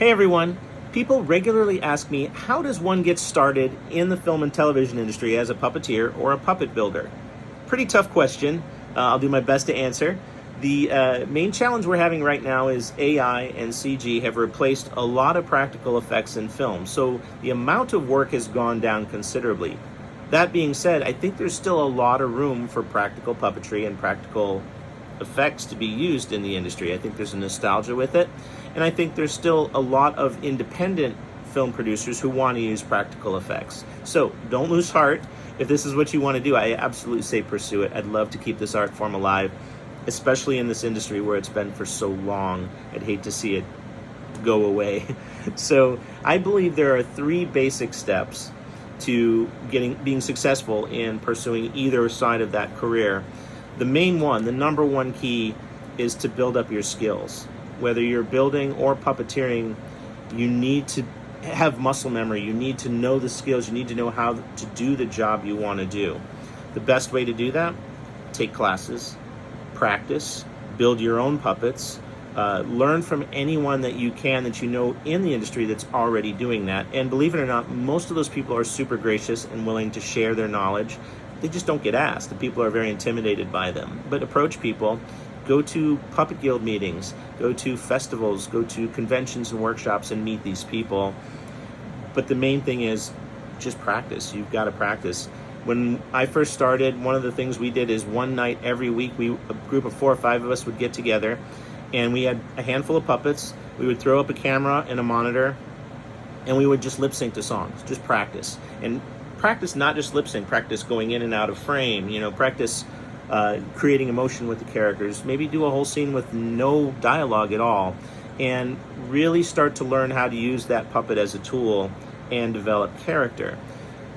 Hey everyone! People regularly ask me, how does one get started in the film and television industry as a puppeteer or a puppet builder? Pretty tough question. I'll do my best to answer. The main challenge we're having right now is AI and CG have replaced a lot of practical effects in film, so the amount of work has gone down considerably. That being said, I think there's still a lot of room for practical puppetry and practical effects to be used in the industry. I think there's a nostalgia with it, and I think there's still a lot of independent film producers who want to use practical effects. So don't lose heart. If this is what you want to do, I absolutely say pursue it. I'd love to keep this art form alive, especially in this industry where it's been for so long. I'd hate to see it go away. So I believe there are 3 basic steps to being successful in pursuing either side of that career. The main one, the number one key, is to build up your skills. Whether you're building or puppeteering, you need to have muscle memory. You need to know the skills. You need to know how to do the job you want to do. The best way to do that, take classes, practice, build your own puppets, learn from anyone that you can that you know in the industry that's already doing that. And believe it or not, most of those people are super gracious and willing to share their knowledge. They just don't get asked. The people are very intimidated by them. But approach people, go to Puppet Guild meetings, go to festivals, go to conventions and workshops and meet these people. But the main thing is just practice. You've got to practice. When I first started, one of the things we did is one night every week, a group of 4 or 5 of us would get together, and we had a handful of puppets. We would throw up a camera and a monitor, and we would just lip sync to songs, just practice. And practice not just lip sync, practice going in and out of frame, practice creating emotion with the characters, maybe do a whole scene with no dialogue at all, and really start to learn how to use that puppet as a tool and develop character.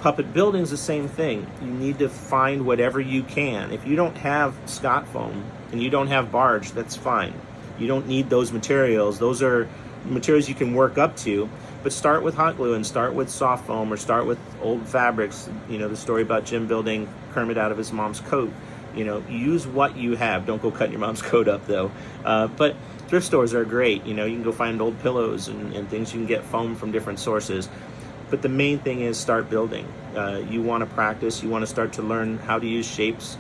Puppet building is the same thing. You need to find whatever you can. If you don't have Scott foam and you don't have barge, that's fine. You don't need those materials. Those are materials you can work up to, but start with hot glue and start with soft foam or start with old fabrics. The story about Jim building Kermit out of his mom's coat. Use what you have. Don't go cutting your mom's coat up though. But thrift stores are great. You can go find old pillows and things. You can get foam from different sources. But the main thing is start building. You want to practice. You want to start to learn how to use shapes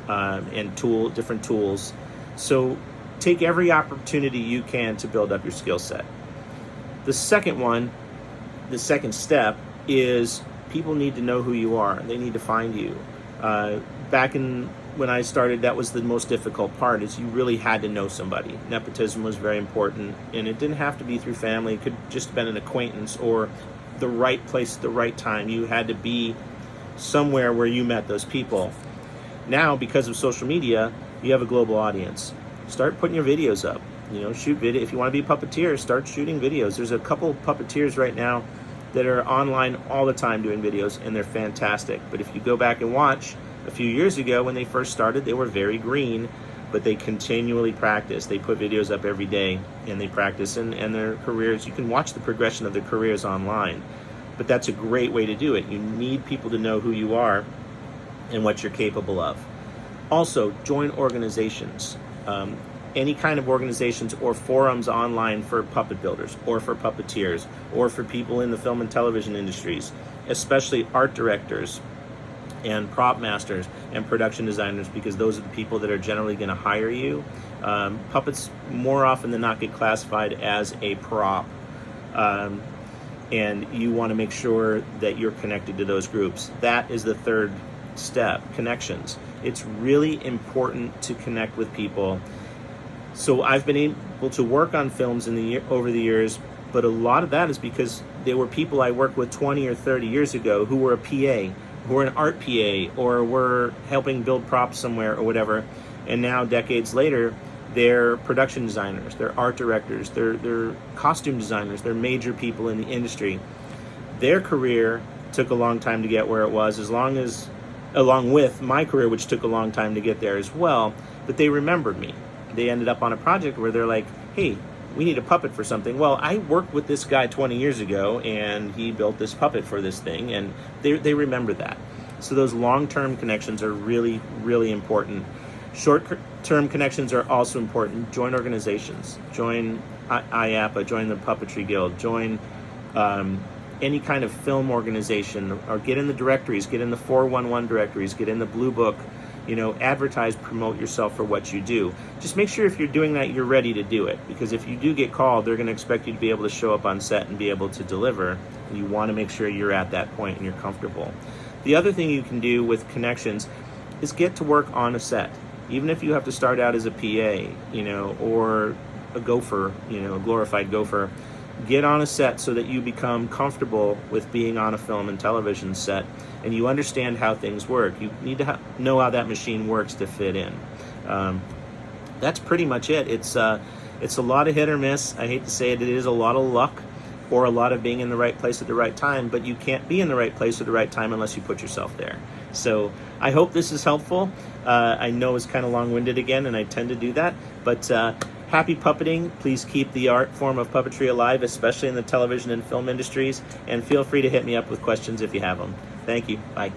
and different tools. So take every opportunity you can to build up your skill set. The second step is people need to know who you are. They need to find you. Back when I started, that was the most difficult part, is you really had to know somebody. Nepotism was very important, and it didn't have to be through family. It could just have been an acquaintance or the right place at the right time. You had to be somewhere where you met those people. Now, because of social media, you have a global audience. Start putting your videos up. Shoot video. If you want to be a puppeteer, start shooting videos. There's a couple puppeteers right now that are online all the time doing videos, and they're fantastic. But if you go back and watch a few years ago when they first started, they were very green, but they continually practice. They put videos up every day, and they practice, and their careers, you can watch the progression of their careers online. But that's a great way to do it. You need people to know who you are and what you're capable of. Also, join organizations. Any kind of organizations or forums online for puppet builders or for puppeteers or for people in the film and television industries, especially art directors and prop masters and production designers, because those are the people that are generally going to hire you. Puppets more often than not get classified as a prop, and you want to make sure that you're connected to those groups. That is the third step, connections. It's really important to connect with people. So I've been able to work on films over the years, but a lot of that is because they were people I worked with 20 or 30 years ago who were a PA, who were an art PA, or were helping build props somewhere or whatever. And now, decades later, they're production designers, they're art directors, they're costume designers, they're major people in the industry. Their career took a long time to get where it was, along with my career, which took a long time to get there as well. But they remembered me. They ended up on a project where they're like, hey, we need a puppet for something. Well, I worked with this guy 20 years ago, and he built this puppet for this thing, and they remember that. So those long-term connections are really, really important. Short-term connections are also important. Join organizations. Join IAPA, join the Puppetry Guild, join any kind of film organization, or get in the directories, get in the 411 directories, get in the Blue Book, advertise, promote yourself for what you do. Just make sure if you're doing that, you're ready to do it, because if you do get called, they're going to expect you to be able to show up on set and be able to deliver, and you want to make sure you're at that point and you're comfortable. The other thing you can do with connections is get to work on a set. Even if you have to start out as a PA, or a gopher, a glorified gopher, get on a set so that you become comfortable with being on a film and television set, and you understand how things work. You need to know how that machine works to fit in. That's pretty much it. It's a lot of hit or miss. I hate to say it, it is a lot of luck or a lot of being in the right place at the right time, but you can't be in the right place at the right time unless you put yourself there. So I hope this is helpful. I know it's kind of long-winded again, and I tend to do that, but happy puppeting. Please keep the art form of puppetry alive, especially in the television and film industries, and feel free to hit me up with questions if you have them. Thank you. Bye.